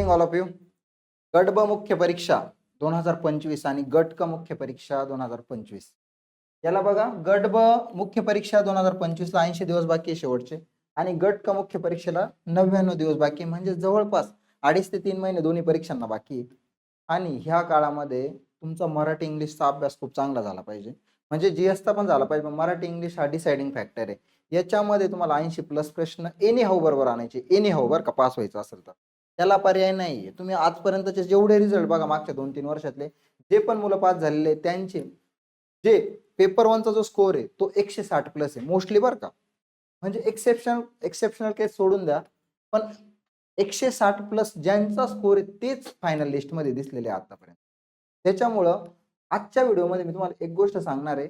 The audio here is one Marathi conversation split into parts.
Morning all of you. गट ब मुख्य परीक्षा 2025 आणि गट क मुख्य परीक्षा 2025. याला बघा, गट ब मुख्य परीक्षा 2025 ला 80 दिवस बाकी आहे शेवटचे आणि गट क मुख्य परीक्षेला 99 दिवस बाकी आहे, म्हणजे जवळपास 2.5 ते 3 महिने दोन्ही परीक्षांना बाकी आहे. आणि ह्या काळामध्ये तुमचा मराठी इंग्लिशचा अभ्यास खूप चांगला झाला पाहिजे, म्हणजे जीएसचा पण झाला पाहिजे. मराठी इंग्लिश हा डिसाइडिंग फॅक्टर आहे. याच्यामध्ये तुम्हाला 80 प्लस प्रश्न एनी हाऊ बरोबर आणायचे, एनी हाऊ बरं का, पास व्हायचं असेल तर. त्याला पर्याय नाहीये. तुम्ही आजपर्यंतचे जेवढे रिझल्ट बघा मागच्या 2-3 वर्षातले, जे पण मुलं पास झालेले त्यांचे जे पेपर 1चा जो स्कोर आहे तो 160 प्लस आहे मोस्टली बरं का. म्हणजे एक्सेप्शनल केस सोडून द्या, पण 160 प्लस ज्यांचा स्कोर आहे तेच फायनल लिस्टमध्ये दिसलेले आहे आतापर्यंत. त्याच्यामुळं आजच्या व्हिडिओमध्ये मी तुम्हाला एक गोष्ट सांगणार आहे.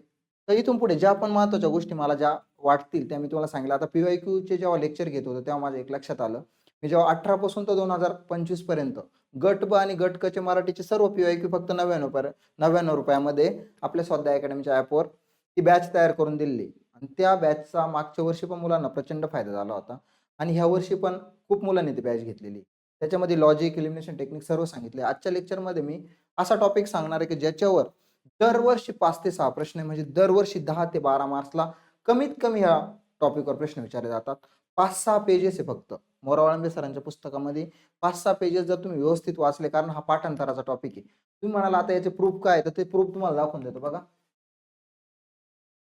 तर इथून पुढे ज्या पण महत्त्वाच्या गोष्टी मला ज्या वाटतील त्या मी तुम्हाला सांगितलं. आता पीवायक्यूचे जेव्हा लेक्चर घेत होतो तेव्हा माझ्या एक लक्षात आलं. मी जेव्हा 18 पासून तर 2025 पर्यंत गट ब आणि गट क चे मराठीचे सर्व पीवायक्यू फक्त 99 रुपयामध्ये आपल्या स्वाध्याय अकॅडमीच्या ॲपवर ती बॅच तयार करून दिली आणि त्या बॅचचा मागच्या वर्षी पण मुलांना प्रचंड फायदा झाला होता आणि ह्या वर्षी पण खूप मुलांनी ती बॅच घेतलेली. त्याच्यामध्ये लॉजिक, एलिमिनेशन टेक्निक सर्व सांगितले. आजच्या लेक्चरमध्ये मी असा टॉपिक सांगणार आहे की ज्याच्यावर दरवर्षी 5 ते 6 प्रश्न, म्हणजे दरवर्षी 10 ते 12 मार्क्सला कमीत कमी ह्या टॉपिकवर प्रश्न विचारले जातात. 5-6 पेजेस आहे फक्त. मोरावाळंबे सरांच्या पुस्तकामध्ये 5-6 पेजेस जर तुम्ही व्यवस्थित वाचले, कारण हा पाठांतराचा टॉपिक आहे. तुम्ही म्हणाला आता याचे प्रूफ काय, तर ते प्रूफ तुम्हाला दाखवून देतो बघा.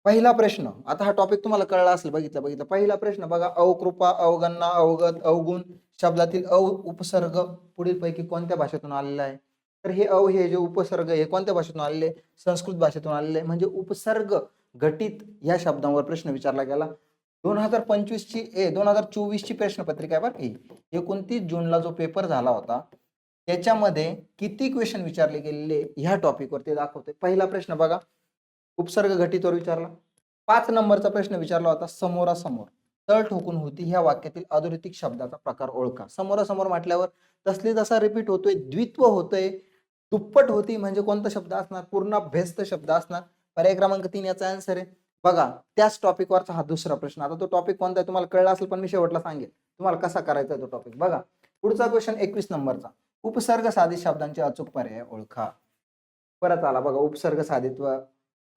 पहिला प्रश्न, आता हा टॉपिक तुम्हाला कळला असेल, बघितला. पहिला प्रश्न बघा, अवकृपा, अवगणना, अवगत, अवगुण शब्दातील उपसर्ग पुढीलपैकी कोणत्या भाषेतून आलेला आहे? तर हे जे उपसर्ग हे कोणत्या भाषेतून आलेले? संस्कृत भाषेतून आलेले. म्हणजे उपसर्ग घटित या शब्दांवर प्रश्न विचारला गेला. 2024 ची प्रश्नपत्रिका आहे बरं ही. 29 जूनला जो पेपर झाला होता त्याच्यामध्ये किती क्वेश्चन विचारले गेलेले ह्या टॉपिकवर ते दाखवते. पहिला प्रश्न बघा, उपसर्ग घटितवर विचारला. 5 नंबरचा प्रश्न विचारला होता, समोरासमोर तळ ठोकून होती ह्या वाक्यातील अधोरेखित शब्दाचा प्रकार ओळखा. समोरासमोर म्हटल्यावर तसली तसा रिपीट होतोय, द्वित्व होतोय, दुप्पट होती म्हणजे कोणता शब्द असणार? पूर्णाभ्यस्त शब्द असणार. पर्याय क्रमांक 3 याचा आन्सर आहे. बघा, त्याच टॉपिकवरचा हा दुसरा प्रश्न. आता तो टॉपिक कोणता आहे तुम्हाला कळला असेल, पण मी शेवटला सांगेल तुम्हाला कसा करायचा तो टॉपिक. बघा पुढचा क्वेश्चन 21 नंबरचा, उपसर्ग साधित शब्दांचे अचूक पर्याय ओळखा. परत आला बघा, उपसर्ग साधित व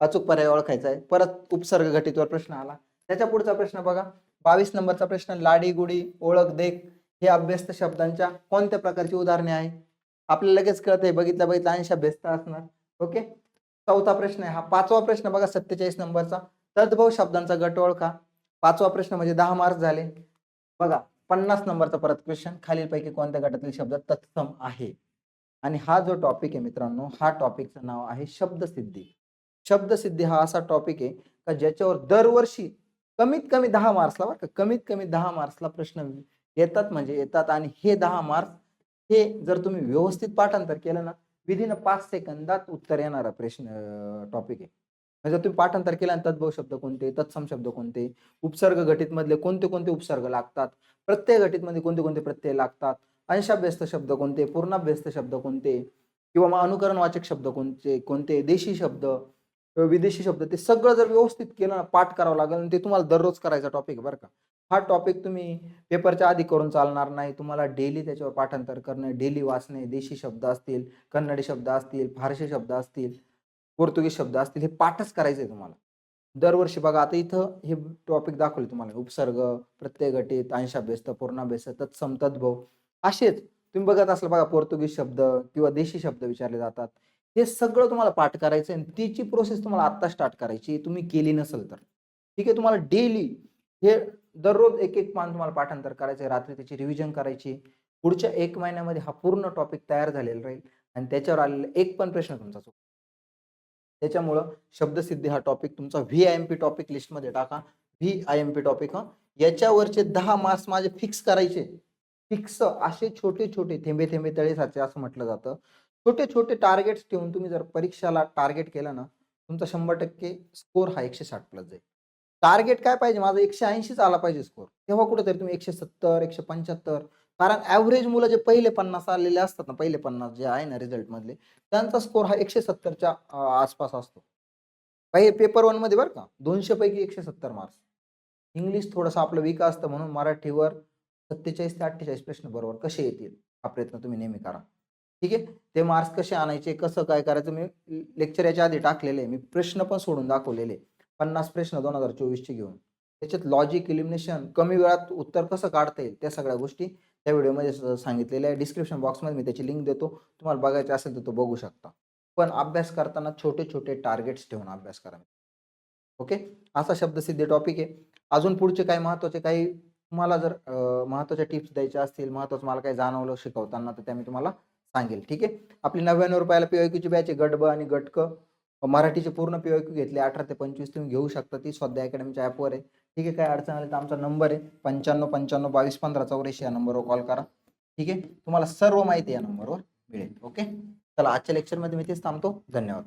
अचूक पर्याय ओळखायचा आहे. परत उपसर्ग घटितवर प्रश्न आला. त्याच्या पुढचा प्रश्न बघा, 22 नंबरचा प्रश्न, लाडी गुडी, ओळख, देख हे अभ्यस्त शब्दांच्या कोणत्या प्रकारची उदाहरणे आहे? आपल्याला लगेच कळतंय, बघितलं अंश अभ्यस्त असणार. ओके. चौथा प्रश्न आहे हा. पाचवा प्रश्न बघा, 47 नंबरचा, तद्भव शब्दांचा गट ओळखा. पाचवा प्रश्न म्हणजे 10 मार्क झाले. बघा 50 नंबरचा परत क्वेश्चन, खालीलपैकी कोणत्या गटातील शब्द तत्सम आहे? आणि हा जो टॉपिक आहे मित्रांनो, हा टॉपिकचं नाव आहे शब्दसिद्धी. शब्दसिद्धी हा असा टॉपिक आहे का ज्याच्यावर दरवर्षी कमीत कमी 10 मार्क्सला, बरं का, कमीत कमी 10 मार्क्सला प्रश्न येतात, म्हणजे येतात. आणि हे 10 मार्क्स हे जर तुम्ही व्यवस्थित पाठांतर केलं ना, विदिन 5 सेकंदात उत्तर येणारा प्रश्न टॉपिक आहे. म्हणजे तुम्ही पाठांतर केलं आणि तद्भव शब्द कोणते, तत्सम शब्द कोणते, उपसर्ग घटित मधले कोणते कोणते उपसर्ग लागतात, प्रत्यय घटित मध्ये कोणते कोणते प्रत्यय लागतात, अंशाभ्यस्त शब्द कोणते, पूर्णाभ्यस्त शब्द कोणते, किंवा मग अनुकरणवाचक शब्द कोणते कोणते, देशी शब्द, विदेशी शब्द, ते सगळं जर व्यवस्थित केलं ना, पाठ करावं लागेल. आणि ते तुम्हाला दररोज करायचा टॉपिक बरं का. हा टॉपिक तुम्ही पेपरच्या आधी करून चालणार नाही. तुम्हाला डेली त्याच्यावर पाठांतर करणं, डेली वाचणे, देशी शब्द असतील, कन्नडी शब्द असतील, फारसी शब्द असतील, पोर्तुगीज शब्द असतील, हे पाठच करायचंय तुम्हाला दरवर्षी. बघा आता इथं हे टॉपिक दाखवले तुम्हाला, उपसर्ग, प्रत्यय घटित, अंशाभ्यस्त, पूर्णाभ्यस्त, तत्सम, तद्भव. असेच तुम्ही बघत असला बघा, पोर्तुगीज शब्द किंवा देशी शब्द विचारले जातात. हे सगळं तुम्हाला पाठ करायचं आणि तिची प्रोसेस तुम्हाला आता स्टार्ट करायची, तुम्ही केली नसेल तर. ठीक आहे, तुम्हाला डेली हे दररोज एक एक पान तुम्हाला पाठांतर करायचंय, रात्री त्याची रिव्हिजन करायची. पुढच्या 1 महिन्यामध्ये हा पूर्ण टॉपिक तयार झालेला राहील आणि त्याच्यावर आलेला एक पण प्रश्न तुमचा चुकणार. त्याच्यामुळं शब्दसिद्धी हा टॉपिक तुमचा VIMP टॉपिक लिस्टमध्ये टाका. VIMP टॉपिक, हा याच्यावरचे 10 मार्क्स माझे फिक्स करायचे. फिक्स असे छोटे छोटे थेंबे थेंबे तळे साचे असं म्हटलं जातं. छोटे छोटे टार्गेट्स ठेवून तुम्ही जर परीक्षाला टार्गेट केलं ना, तुमचा 100% स्कोर हा 160 प्लस जाईल. टार्गेट काय पाहिजे माझं, 180च आला पाहिजे स्कोर. तेव्हा कुठेतरी तुम्ही 170, 175, कारण ॲव्हरेज मुलं जे पहिले 50 आलेले असतात ना, पहिले 50 जे आहे ना रिझल्ट मधले, त्यांचा स्कोर हा 170च्या आसपास असतो. पहिले पेपर 1 मध्ये बरं का, 200 पैकी 170 मार्क्स. इंग्लिश थोडंसं आपलं वीक असतं म्हणून मराठीवर 47 ते 48 प्रश्न बरोबर कसे येतील हा प्रयत्न तुम्ही नेहमी करा. ठीक आहे. ते मार्क्स कसे आणायचे, कसं काय करायचं मी लेक्चर याच्या आधी टाकलेले आहे. मी प्रश्न पण सोडून दाखवलेले. 50 प्रश्न 2024 चे घेऊन. त्याच्यात लॉजिक, एलिमिनेशन, कमी वेळात उत्तर कसं काढता येईल, त्या सगळ्या गोष्टी त्या व्हिडिओमध्ये सांगितलेल्या आहे. डिस्क्रिप्शन बॉक्समध्ये मी त्याची लिंक देतो. तुम्हाला बघायचं असेल तर तो बघू शकता. पण अभ्यास करताना छोटे-छोटे टार्गेट्स ठेवून अभ्यास करा. ओके. असा शब्दसिद्धी टॉपिक आहे. अजून पुढचे काही महत्त्वाचे काही तुम्हाला जर महत्त्वाच्या टिप्स द्यायच्या असतील, महत्त्वाचं मला काही जाणवलं शिकवताना, तर त्या मी तुम्हाला सांगेल. ठीक आहे. आपली ₹99 पी-वाय-क्यूची बॅच आहे. गट ब आणि गट क. मराठीचे पूर्ण पी-वाय-क्यू घेतले 18 ते 25 तुम्ही घेऊ शकता. ती स्वाध्याय अकॅडमीच्या ॲपवर आहे. ठीक आहे. काही अडचण आली तर आमचा नंबर आहे 95 55 22 15 84 या नंबरवर कॉल करा. ठीक आहे. तुम्हाला सर्व माहिती या नंबरवर मिळेल. ओके. चला आजच्या लेक्चरमध्ये मी तेच थांबतो. धन्यवाद.